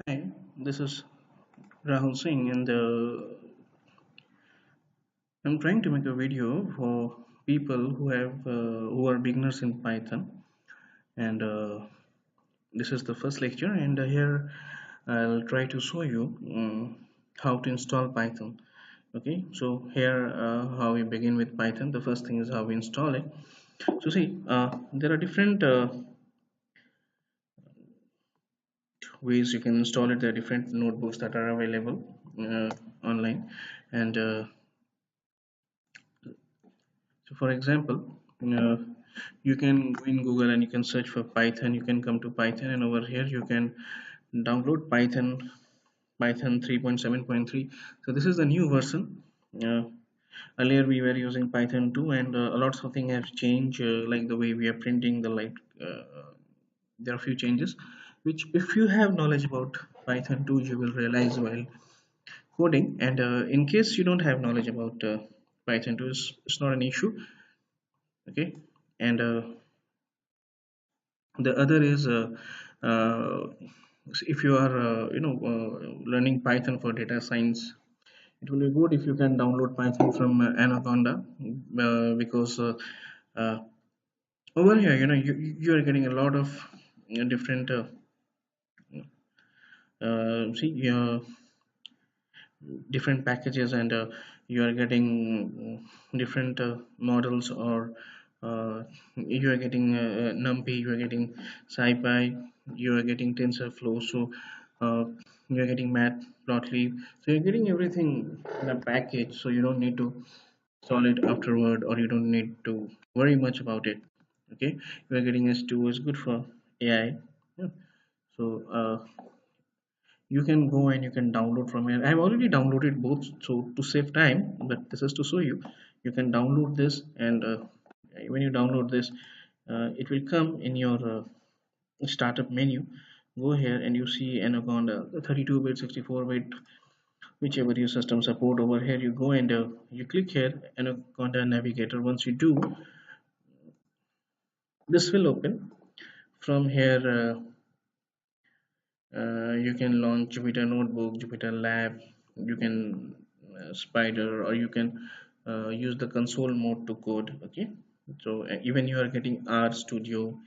Hi, this is Rahul Singh, and I'm trying to make a video for people who are beginners in Python. And this is the first lecture, and here I'll try to show you how to install Python. Okay, so here how we begin with Python. The first thing is how we install it. So see, there are different ways you can install it. There are different notebooks that are available online, and so for example, you can go in Google and you can search for Python. You can come to Python, and over here you can download Python 3.7.3. So this is the new version. Uh, Earlier we were using Python 2, and a lots of things have changed, like the way we are printing the light. There are a few changes, which if you have knowledge about Python 2, you will realize while coding. And in case you don't have knowledge about Python 2, it's not an issue. Okay, and the other is uh, if you are learning Python for data science, it will be good if you can download Python from Anaconda, because uh, over here you are getting a lot of different see different packages, and you are getting different models, or you are getting NumPy, you are getting SciPy, you are getting TensorFlow, so you are getting Matplotlib, so you're getting everything in a package, so you don't need to solve it afterward, or you don't need to worry much about it. Okay, you are getting S2 is good for AI. Yeah. So you can go and you can download from here. I've already downloaded both, so to save time, but this is to show you. You can download this, and when you download this, it will come in your startup menu. Go here and you see Anaconda, the 32-bit, 64-bit, whichever your system support. Over here you go and you click here Anaconda Navigator. Once you do, this will open. From here you can launch Jupyter Notebook, Jupyter Lab, you can Spider, or you can use the console mode to code. Okay, so even you are getting R Studio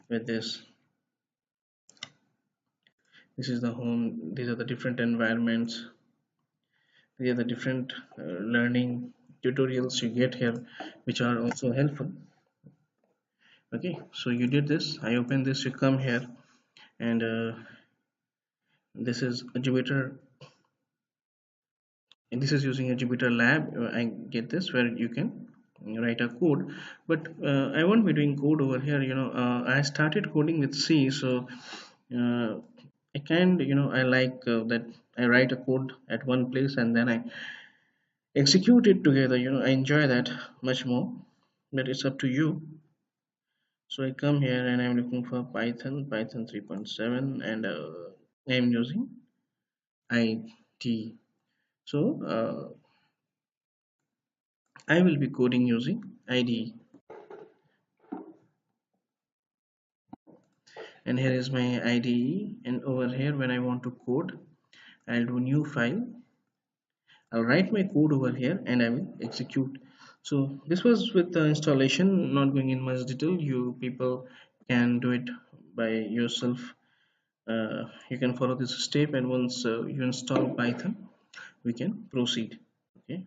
with this. This is the home. These are the different environments. These are the different learning tutorials you get here, which are also helpful. Okay, so you did this. I open this. You come here, and this is a Jupyter, and this is using a Jupyter Lab. I get this where you can write a code, but I won't be doing code over here. I started coding with C, so uh, I can, I like that I write a code at one place and then I execute it together. I enjoy that much more, but it's up to you. So I come here and I'm looking for Python 3.7, and I'm using IT. So I will be coding using IDE, and here is my IDE. And over here, when I want to code, I'll do new file. I'll write my code over here, and I will execute. So this was with the installation. Not going in much detail. You people can do it by yourself. You can follow this step, and once you install Python, we can proceed. Okay.